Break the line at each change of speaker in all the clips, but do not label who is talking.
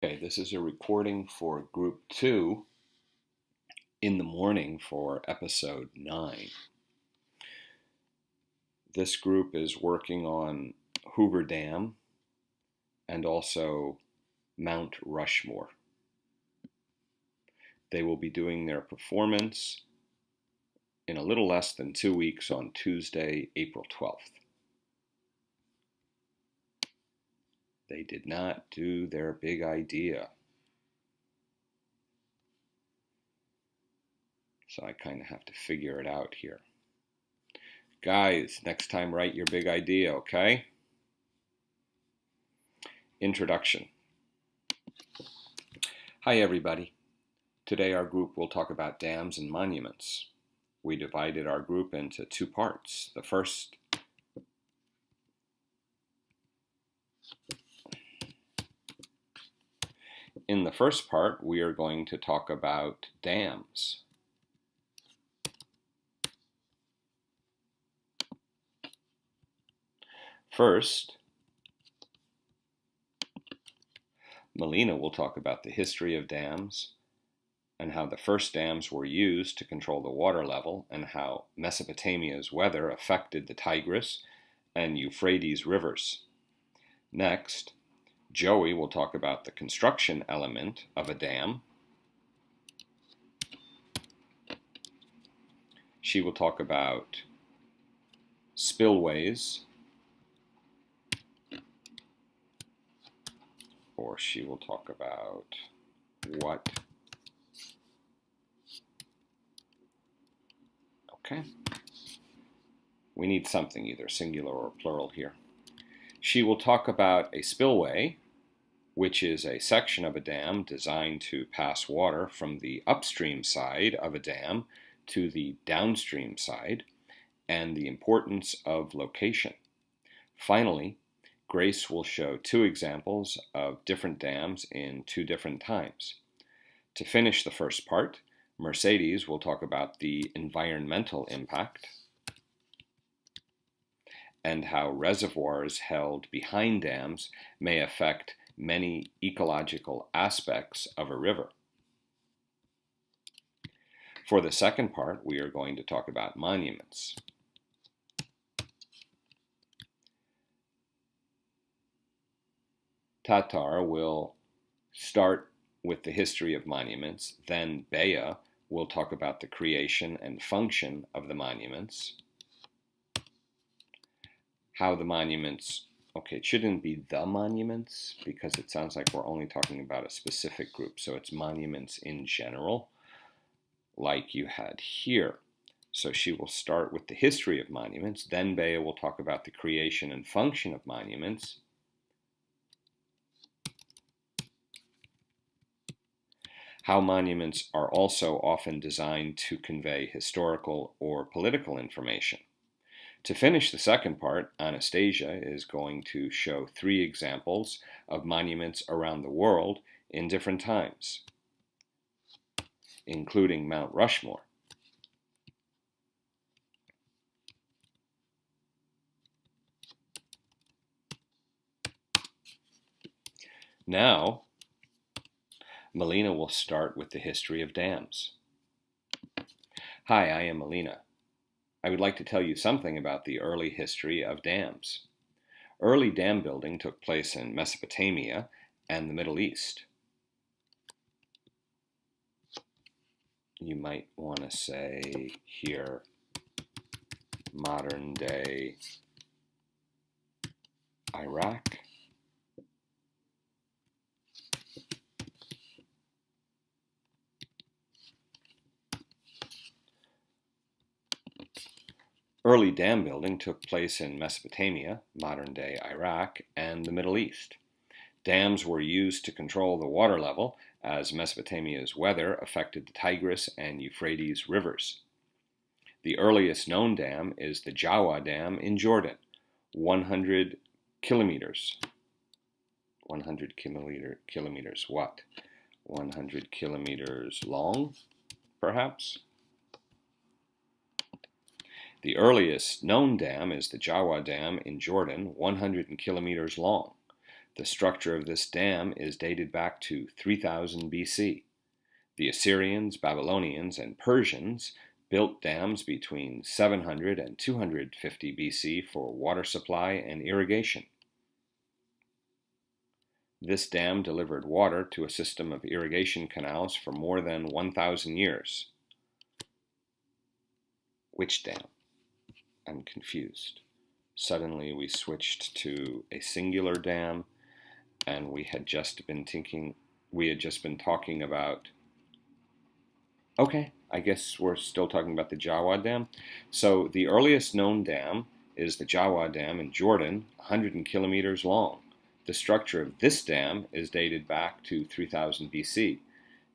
Okay, this is a recording for Group 2 in the morning for Episode 9. This group is working on Hoover Dam and also Mount Rushmore. They will be doing their performance in a little less than 2 weeks on Tuesday, April 12th. They did not do their big idea. So I kind of have to figure it out here. Guys, next time write your big idea, okay? Introduction. Hi everybody. Today our group will talk about dams and monuments. We divided our group into 2 parts. In the first part, we are going to talk about dams. First, Melina will talk about the history of dams and how the first dams were used to control the water level and how Mesopotamia's weather affected the Tigris and Euphrates rivers. Next, Joey will talk about the construction element of a dam. She will talk about spillways, or she will talk about what. Okay. We need something, either singular or plural here. She will talk about a spillway, which is a section of a dam designed to pass water from the upstream side of a dam to the downstream side, and the importance of location. Finally, Grace will show 2 examples of different dams in 2 different times. To finish the first part, Mercedes will talk about the environmental impact and how reservoirs held behind dams may affect many ecological aspects of a river. For the second part, we are going to talk about monuments. Tatar will start with the history of monuments, then Bea will talk about the creation and function of the monuments, how the monuments, okay, it shouldn't be the monuments because it sounds like we're only talking about a specific group, so it's monuments in general, like you had here. So she will start with the history of monuments, then Bea will talk about the creation and function of monuments, how monuments are also often designed to convey historical or political information. To finish the second part, Anastasia is going to show 3 examples of monuments around the world in different times, including Mount Rushmore. Now, Melina will start with the history of dams. Hi, I am Melina. I would like to tell you something about the early history of dams. Early dam building took place in Mesopotamia and the Middle East. You might want to say here, modern day Iraq. Early dam building took place in Mesopotamia, modern-day Iraq, and the Middle East. Dams were used to control the water level as Mesopotamia's weather affected the Tigris and Euphrates rivers. The earliest known dam is the Jawa Dam in Jordan, 100 kilometers. 100 kilometers what? 100 kilometers long, perhaps? The earliest known dam is the Jawa Dam in Jordan, 100 kilometers long. The structure of this dam is dated back to 3000 BC. The Assyrians, Babylonians, and Persians built dams between 700 and 250 BC for water supply and irrigation. This dam delivered water to a system of irrigation canals for more than 1,000 years. Which dam? I'm confused. Suddenly we switched to a singular dam, and we had just been talking about, okay, I guess we're still talking about the Jawa Dam. So the earliest known dam is the Jawa Dam in Jordan, 100 kilometers long. The structure of this dam is dated back to 3000 BC.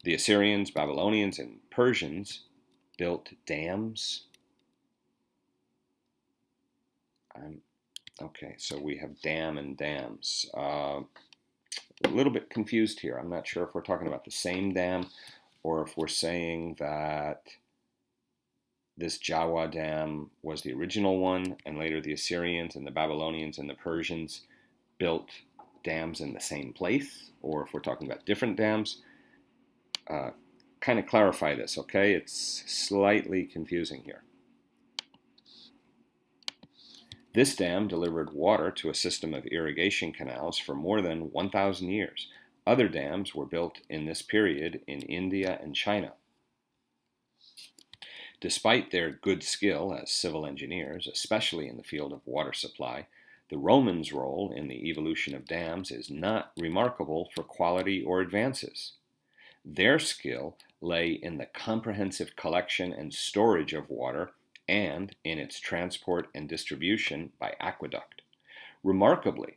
The Assyrians, Babylonians, and Persians built dams. Okay, so we have dam and dams. A little bit confused here. I'm not sure if we're talking about the same dam or if we're saying that this Jawa Dam was the original one and later the Assyrians and the Babylonians and the Persians built dams in the same place, or if we're talking about different dams. Kind of clarify this, okay? It's slightly confusing here. This dam delivered water to a system of irrigation canals for more than 1,000 years. Other dams were built in this period in India and China. Despite their good skill as civil engineers, especially in the field of water supply, the Romans' role in the evolution of dams is not remarkable for quality or advances. Their skill lay in the comprehensive collection and storage of water and in its transport and distribution by aqueduct. Remarkably,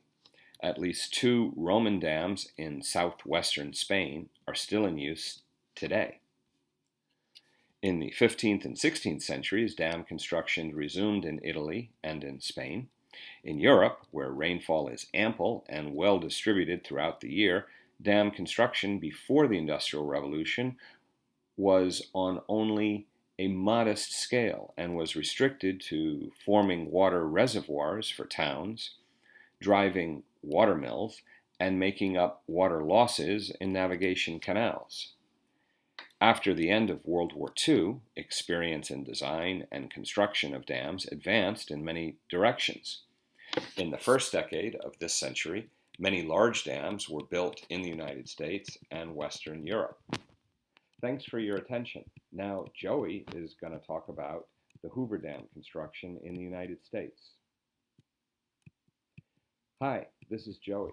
at least 2 Roman dams in southwestern Spain are still in use today. In the 15th and 16th centuries, dam construction resumed in Italy and in Spain. In Europe, where rainfall is ample and well distributed throughout the year, dam construction before the Industrial Revolution was on only a modest scale and was restricted to forming water reservoirs for towns, driving water mills, and making up water losses in navigation canals. After the end of World War II, experience in design and construction of dams advanced in many directions. In the first decade of this century, many large dams were built in the United States and Western Europe. Thanks for your attention. Now Joey is going to talk about the Hoover Dam construction in the United States. Hi, this is Joey.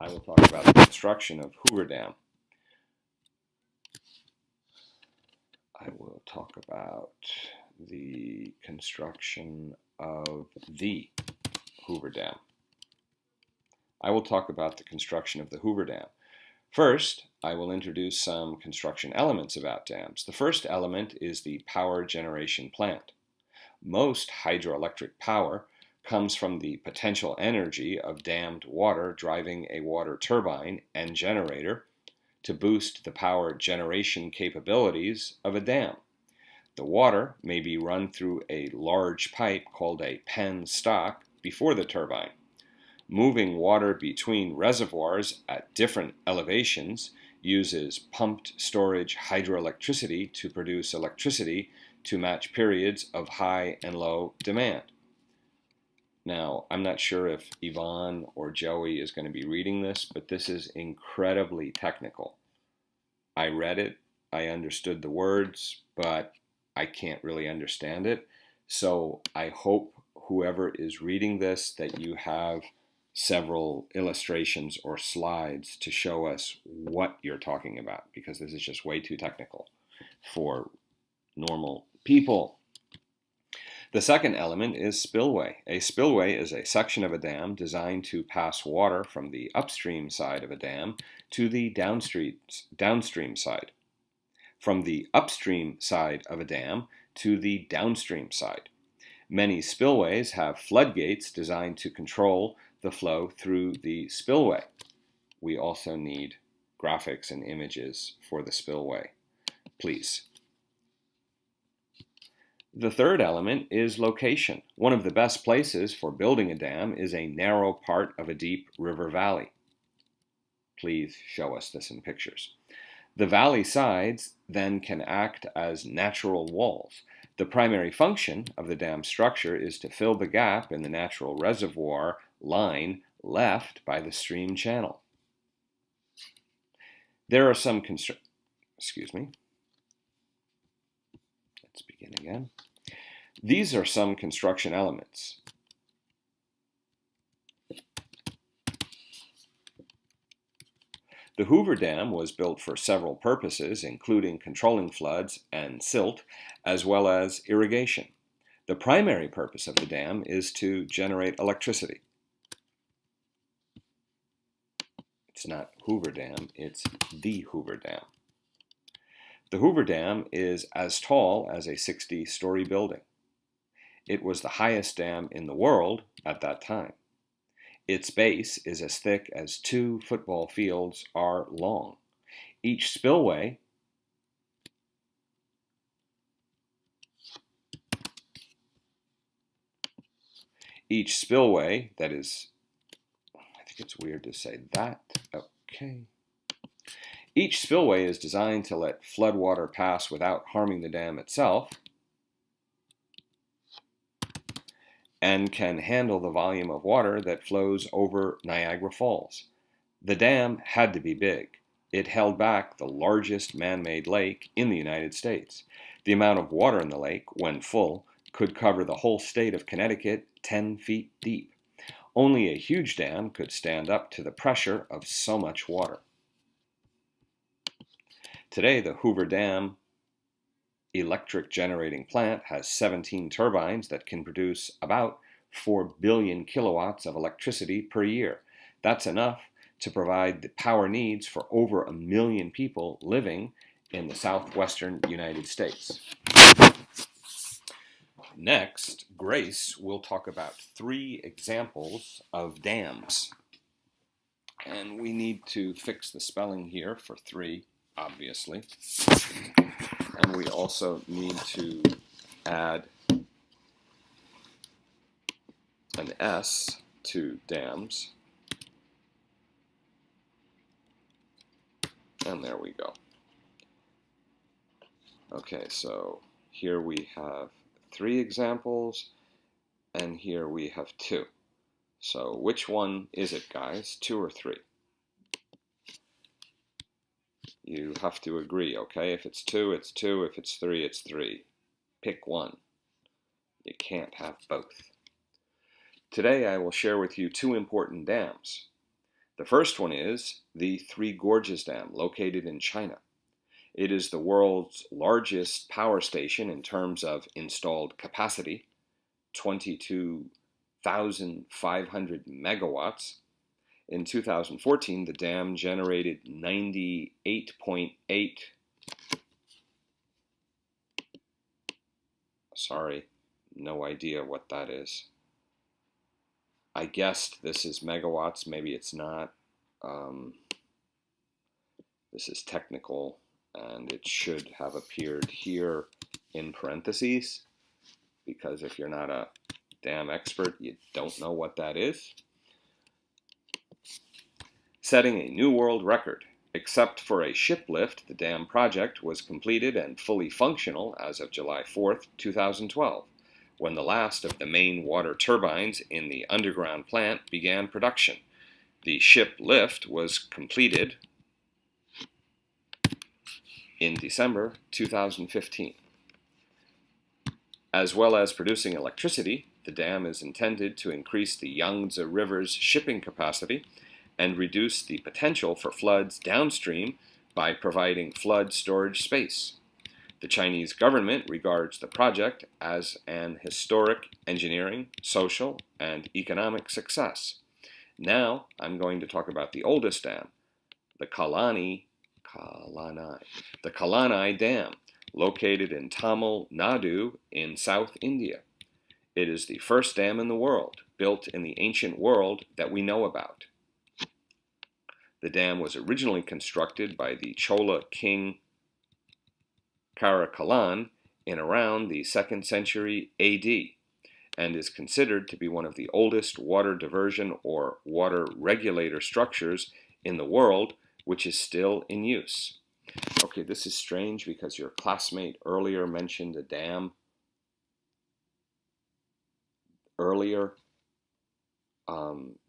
I will talk about the construction of Hoover Dam. I will talk about the construction of the Hoover Dam. I will talk about the construction of the Hoover Dam. First, I will introduce some construction elements about dams. The first element is the power generation plant. Most hydroelectric power comes from the potential energy of dammed water driving a water turbine and generator to boost the power generation capabilities of a dam. The water may be run through a large pipe called a penstock before the turbine. Moving water between reservoirs at different elevations uses pumped storage hydroelectricity to produce electricity to match periods of high and low demand. Now, I'm not sure if Yvonne or Joey is going to be reading this, but this is incredibly technical. I read it, I understood the words, but I can't really understand it. So I hope whoever is reading this that you have several illustrations or slides to show us what you're talking about, because this is just way too technical for normal people. The second element is spillway. A spillway is a section of a dam designed to pass water from the upstream side of a dam to the downstream side. From the upstream side of a dam to the downstream side. Many spillways have floodgates designed to control the flow through the spillway. We also need graphics and images for the spillway, please. The third element is location. One of the best places for building a dam is a narrow part of a deep river valley. Please show us this in pictures. The valley sides then can act as natural walls. The primary function of the dam structure is to fill the gap in the natural reservoir line left by the stream channel. There are some Let's begin again. These are some construction elements. The Hoover Dam was built for several purposes, including controlling floods and silt, as well as irrigation. The primary purpose of the dam is to generate electricity. It's not Hoover Dam, it's the Hoover Dam. The Hoover Dam is as tall as a 60-story building. It was the highest dam in the world at that time. Its base is as thick as 2 football fields are long. Each spillway that is, I think it's weird to say that, okay. Each spillway is designed to let floodwater pass without harming the dam itself, and can handle the volume of water that flows over Niagara Falls. The dam had to be big. It held back the largest man-made lake in the United States. The amount of water in the lake, when full, could cover the whole state of Connecticut 10 feet deep. Only a huge dam could stand up to the pressure of so much water. Today, the Hoover Dam electric generating plant has 17 turbines that can produce about 4 billion kilowatts of electricity per year. That's enough to provide the power needs for over 1 million people living in the southwestern United States. Next, Grace will talk about 3 examples of dams. And we need to fix the spelling here for 3, obviously. And we also need to add an S to dams. And there we go. Okay, so here we have 3 examples, and here we have 2. So which one is it, guys? 2 or 3? You have to agree, okay? If it's 2, it's 2. If it's 3, it's 3. Pick one. You can't have both. Today I will share with you 2 important dams. The first one is the Three Gorges Dam, located in China. It is the world's largest power station in terms of installed capacity, 22,500 megawatts. In 2014, the dam generated 98.8, sorry, no idea what that is. I guessed this is megawatts, maybe it's not. This is technical, and it should have appeared here in parentheses, because if you're not a dam expert, you don't know what that is. Setting a new world record. Except for a ship lift, the dam project was completed and fully functional as of July 4th, 2012, when the last of the main water turbines in the underground plant began production. The ship lift was completed in December 2015. As well as producing electricity, the dam is intended to increase the Yangtze River's shipping capacity and reduce the potential for floods downstream by providing flood storage space. The Chinese government regards the project as an historic engineering, social, and economic success. Now I'm going to talk about the oldest dam, the Kalanai Dam, located in Tamil Nadu in South India. It is the first dam in the world, built in the ancient world that we know about. The dam was originally constructed by the Chola king Karakalan in around the 2nd century AD and is considered to be one of the oldest water diversion or water regulator structures in the world, which is still in use. Okay, this is strange because your classmate earlier mentioned a dam earlier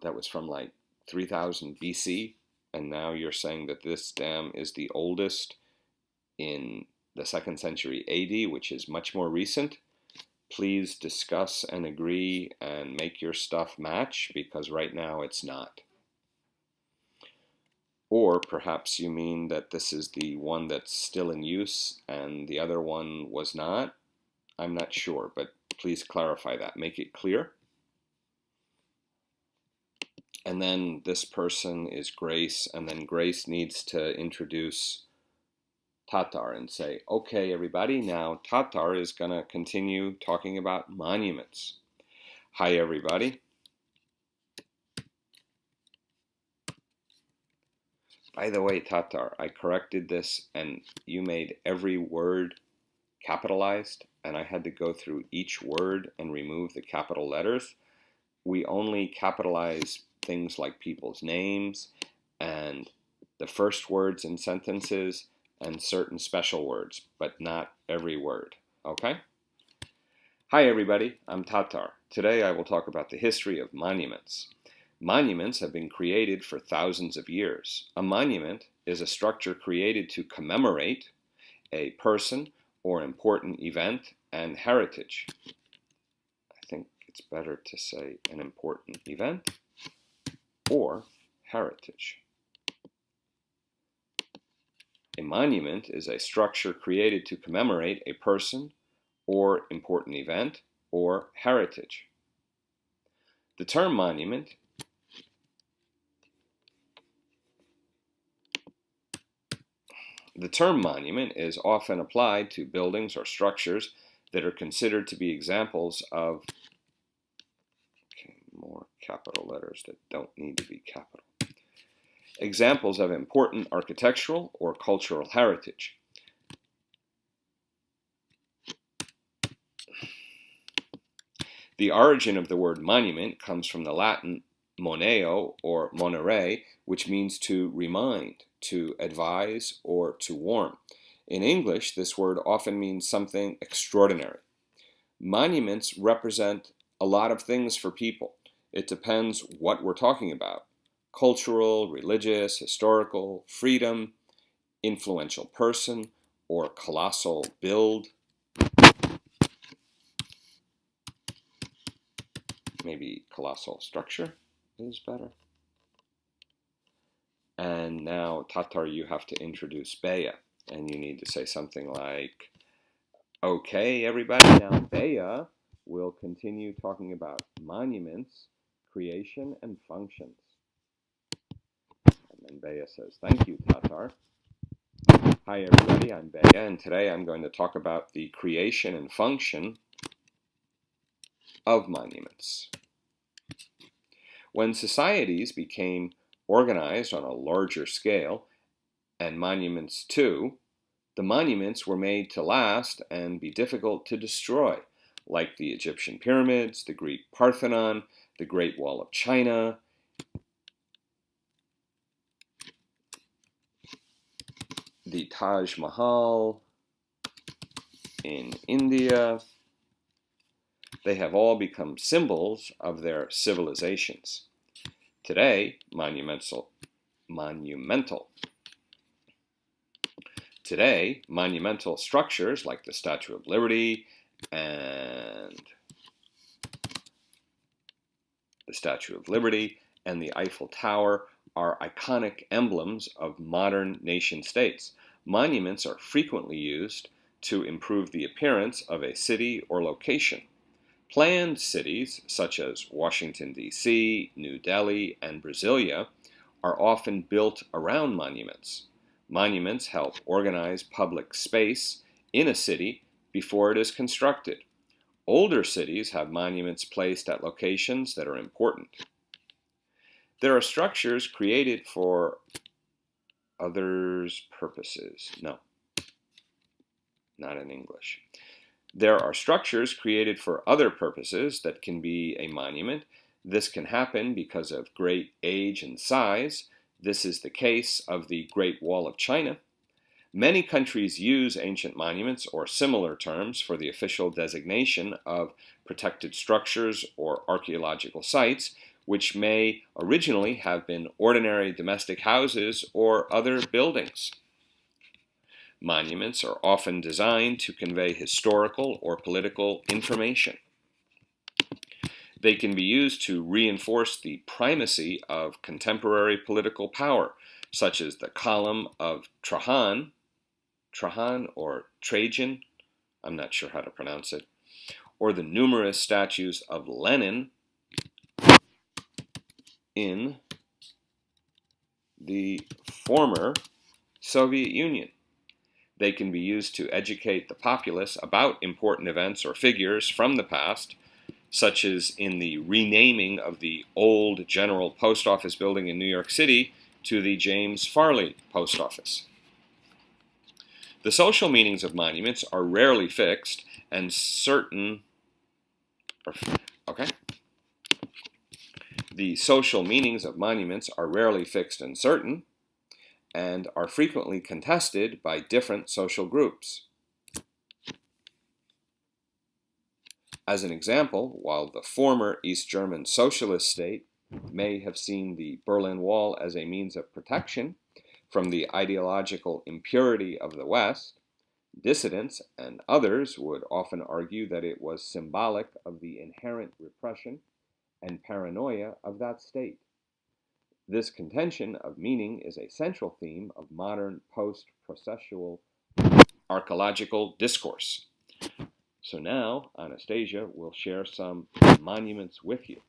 that was from like 3000 BC, and now you're saying that this dam is the oldest in the 2nd century AD, which is much more recent. Please discuss and agree and make your stuff match, because right now it's not. Or perhaps you mean that this is the one that's still in use and the other one was not. I'm not sure, but please clarify that. Make it clear. And then this person is Grace, and then Grace needs to introduce Tatar and say, okay, everybody, now Tatar is going to continue talking about monuments. Hi, everybody. By the way, Tatar, I corrected this, and you made every word capitalized, and I had to go through each word and remove the capital letters. We only capitalize things like people's names and the first words in sentences and certain special words, but not every word, okay? Hi everybody, I'm Tatar. Today I will talk about the history of monuments. Monuments have been created for thousands of years. A monument is a structure created to commemorate a person or important event and heritage. I think it's better to say an important event or heritage. A monument is a structure created to commemorate a person or important event or heritage. The term monument is often applied to buildings or structures that are considered to be examples of more capital letters that don't need to be capital. Examples of important architectural or cultural heritage. The origin of the word monument comes from the Latin moneo or monere, which means to remind, to advise, or to warn. In English, this word often means something extraordinary. Monuments represent a lot of things for people. It depends what we're talking about. Cultural, religious, historical, freedom, influential person, or colossal build. Maybe colossal structure is better. And now, Tatar, you have to introduce Bea, and you need to say something like, okay, everybody, now Bea will continue talking about monuments, creation, and functions. And then Bea says, thank you, Tatar. Hi, everybody, I'm Bea, and today I'm going to talk about the creation and function of monuments. When societies became organized on a larger scale, and monuments too, the monuments were made to last and be difficult to destroy, like the Egyptian pyramids, the Greek Parthenon, the Great Wall of China, the Taj Mahal in India. They have all become symbols of their civilizations. Today, monumental structures like the Statue of Liberty and the Eiffel Tower are iconic emblems of modern nation states. Monuments are frequently used to improve the appearance of a city or location. Planned cities, such as Washington, D.C., New Delhi, and Brasilia, are often built around monuments. Monuments help organize public space in a city before it is constructed. Older cities have monuments placed at locations that are important. There are structures created for others' purposes. No, not in English. There are structures created for other purposes that can be a monument. This can happen because of great age and size. This is the case of the Great Wall of China. Many countries use ancient monuments or similar terms for the official designation of protected structures or archaeological sites, which may originally have been ordinary domestic houses or other buildings. Monuments are often designed to convey historical or political information. They can be used to reinforce the primacy of contemporary political power, such as the Column of Trajan or Trajan, I'm not sure how to pronounce it, or the numerous statues of Lenin in the former Soviet Union. They can be used to educate the populace about important events or figures from the past, such as in the renaming of the old General Post Office building in New York City to the James Farley Post Office. The social meanings of monuments are rarely fixed and certain. The social meanings of monuments are rarely fixed and certain, and are frequently contested by different social groups. As an example, while the former East German socialist state may have seen the Berlin Wall as a means of protection from the ideological impurity of the West, dissidents and others would often argue that it was symbolic of the inherent repression and paranoia of that state. This contention of meaning is a central theme of modern post-processual archaeological discourse. So now, Anastasia will share some monuments with you.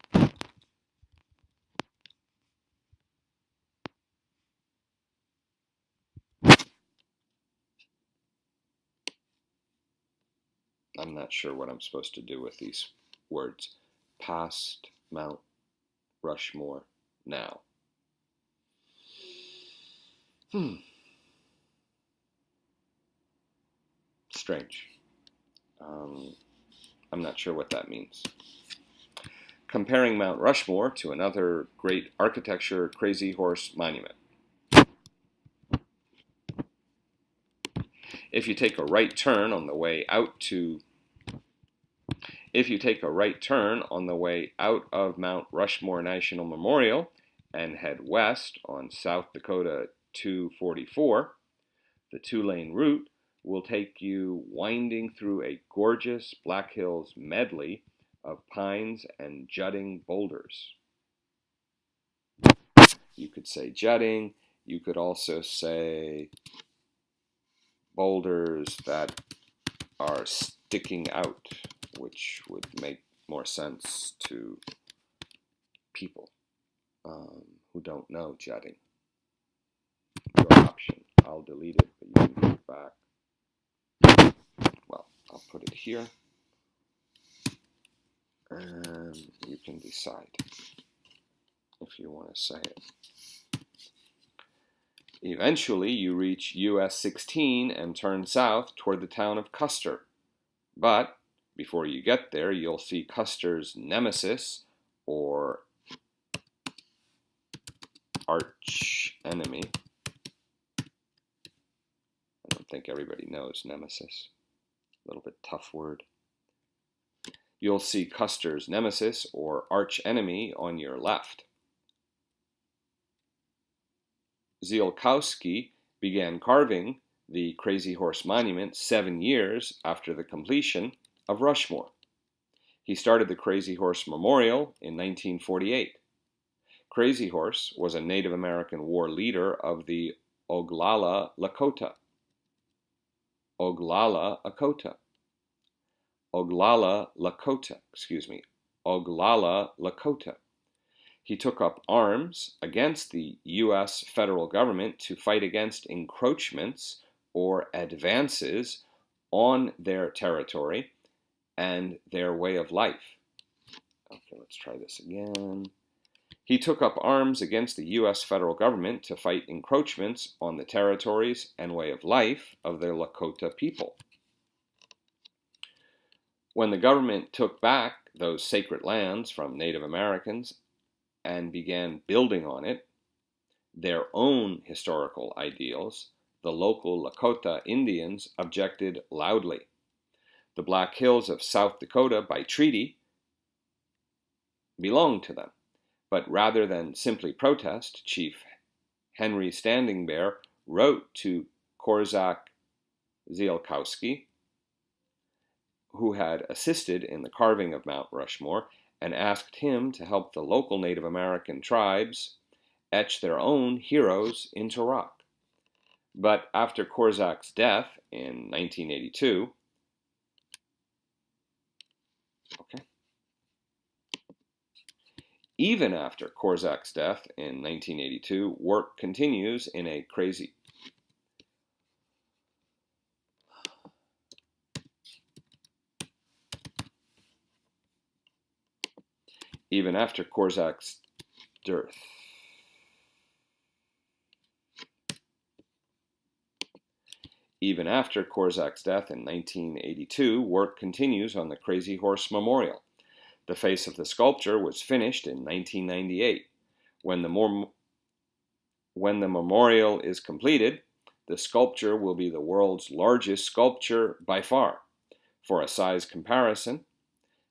I'm not sure what I'm supposed to do with these words. Past Mount Rushmore now. Strange. I'm not sure what that means. Comparing Mount Rushmore to another great architecture Crazy Horse monument. If you take a right turn on the way out of Mount Rushmore National Memorial and head west on South Dakota 244, the two-lane route will take you winding through a gorgeous Black Hills medley of pines and jutting boulders. You could say jutting. You could also say boulders that are sticking out, which would make more sense to people who don't know jutting. Your option. I'll delete it, but you can put it back. Well, I'll put it here, and you can decide if you want to say it. Eventually, you reach US 16 and turn south toward the town of Custer. But before you get there, you'll see Custer's nemesis, or arch enemy. I don't think everybody knows nemesis. A little bit tough word. You'll see Custer's nemesis, or arch enemy, on your left. Ziolkowski began carving the Crazy Horse Monument 7 years after the completion of Rushmore. He started the Crazy Horse Memorial in 1948. Crazy Horse was a Native American war leader of the Oglala Lakota. Oglala Lakota. He took up arms against the U.S. federal government to fight against encroachments or advances on their territory and their way of life. Okay, let's try this again. He took up arms against the U.S. federal government to fight encroachments on the territories and way of life of the Lakota people. When the government took back those sacred lands from Native Americans and began building on it their own historical ideals, the local Lakota Indians objected loudly. The Black Hills of South Dakota, by treaty, belonged to them. But rather than simply protest, Chief Henry Standing Bear wrote to Korczak Zielkowski, who had assisted in the carving of Mount Rushmore, and asked him to help the local Native American tribes etch their own heroes into rock. But after Korczak's death in 1982, even after Korczak's death in 1982, work continues in a crazy Even after Korczak's death. Even after Korczak's death in 1982, work continues on the Crazy Horse Memorial. The face of the sculpture was finished in 1998. When the memorial is completed, the sculpture will be the world's largest sculpture by far. For a size comparison,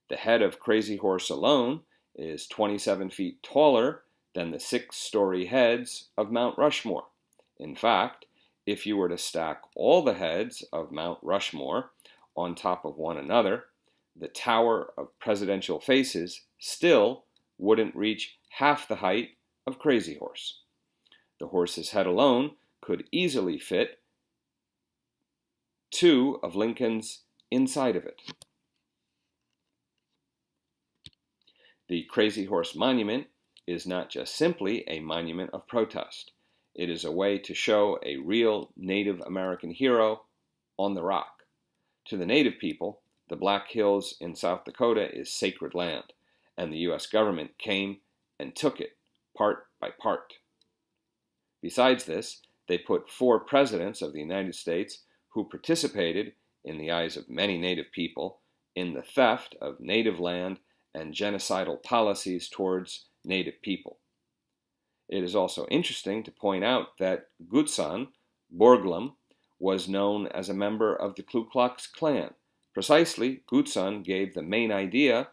the head of Crazy Horse alone is 27 feet taller than the 6-story heads of Mount Rushmore. In fact, if you were to stack all the heads of Mount Rushmore on top of one another, the Tower of Presidential Faces still wouldn't reach half the height of Crazy Horse. The horse's head alone could easily fit 2 of Lincoln's inside of it. The Crazy Horse Monument is not just simply a monument of protest. It is a way to show a real Native American hero on the rock. To the Native people, the Black Hills in South Dakota is sacred land, and the U.S. government came and took it part by part. Besides this, they put 4 presidents of the United States who participated, in the eyes of many Native people, in the theft of Native land and genocidal policies towards Native people. It is also interesting to point out that Gutzon Borglum was known as a member of the Ku Klux Klan. Precisely, Gutzon gave the main idea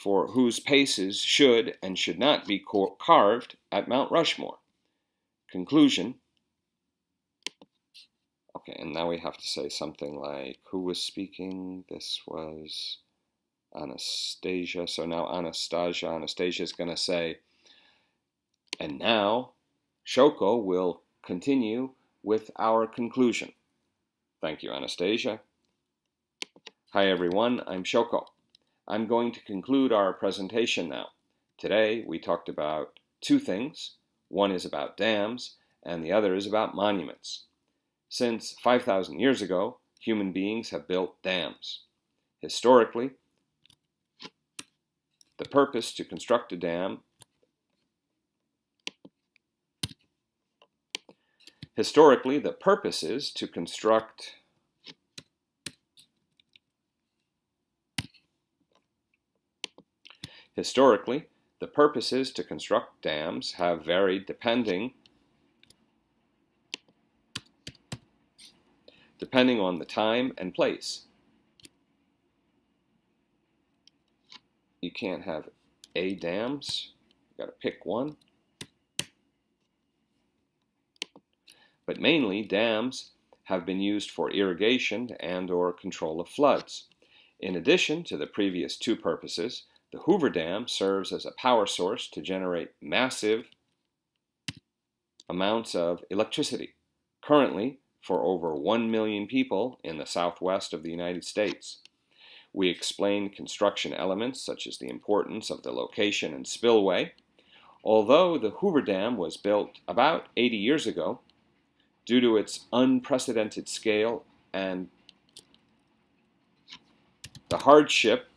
for whose paces should and should not be carved at Mount Rushmore. Conclusion. Okay, and now we have to say something like, who was speaking? This was Anastasia. So now Anastasia is going to say, and now Shoko will continue with our conclusion. Thank you, Anastasia. Hi, everyone. I'm Shoko. I'm going to conclude our presentation now. Today, we talked about 2 things. One is about dams, and the other is about monuments. Since 5,000 years ago, human beings have built dams. Historically, the purpose to construct a dam is to construct Historically, the purposes to construct dams have varied depending on the time and place. You can't have A dams. You've got to pick one. But mainly, dams have been used for irrigation and/or control of floods. In addition to the previous 2 purposes, the Hoover Dam serves as a power source to generate massive amounts of electricity, currently for over 1 million people in the southwest of the United States. We explained construction elements such as the importance of the location and spillway. Although the Hoover Dam was built about 80 years ago, due to its unprecedented scale and the hardship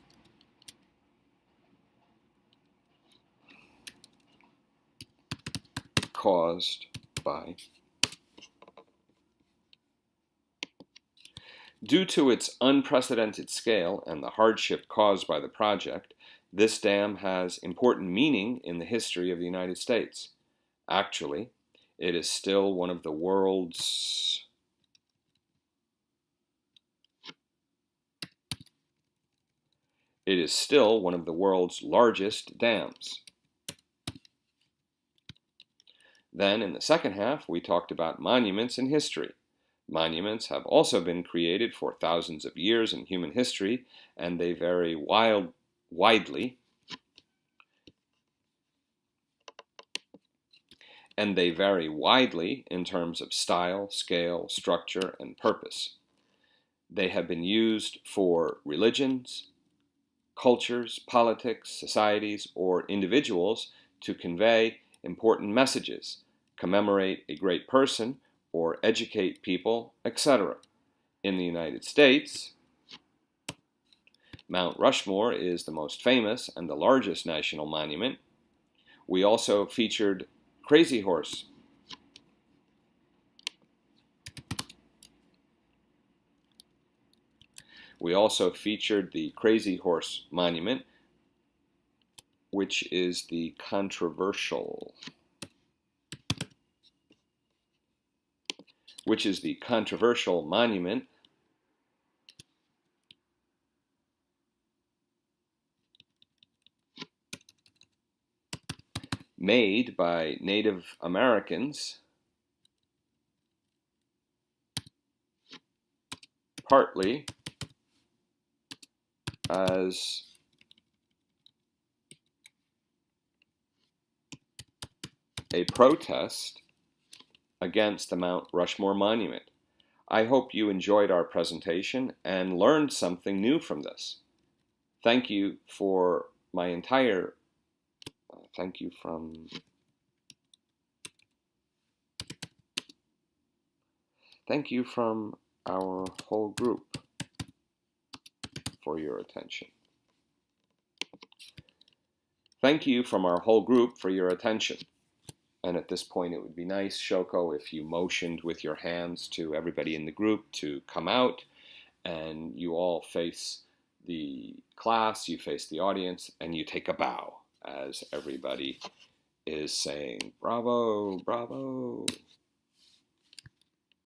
caused by. Due to its unprecedented scale and the hardship caused by the project, this dam has important meaning in the history of the United States. Actually, it is still one of the world's largest dams. Then, in the second half, we talked about monuments in history. Monuments have also been created for thousands of years in human history, and they vary widely. And they vary widely in terms of style, scale, structure, and purpose. They have been used for religions, cultures, politics, societies, or individuals to convey important messages, commemorate a great person, or educate people, etc. In the United States, Mount Rushmore is the most famous and the largest national monument. We also featured Crazy Horse. We also featured the Crazy Horse Monument, which is the controversial monument made by Native Americans, partly as a protest against the Mount Rushmore Monument. I hope you enjoyed our presentation and learned something new from this. Thank you for my entire thank you from our whole group for your attention. Thank you from our whole group for your attention. And at this point, it would be nice, Shoko, if you motioned with your hands to everybody in the group to come out, and you all face the class, you face the audience, and you take a bow as everybody is saying, bravo, bravo.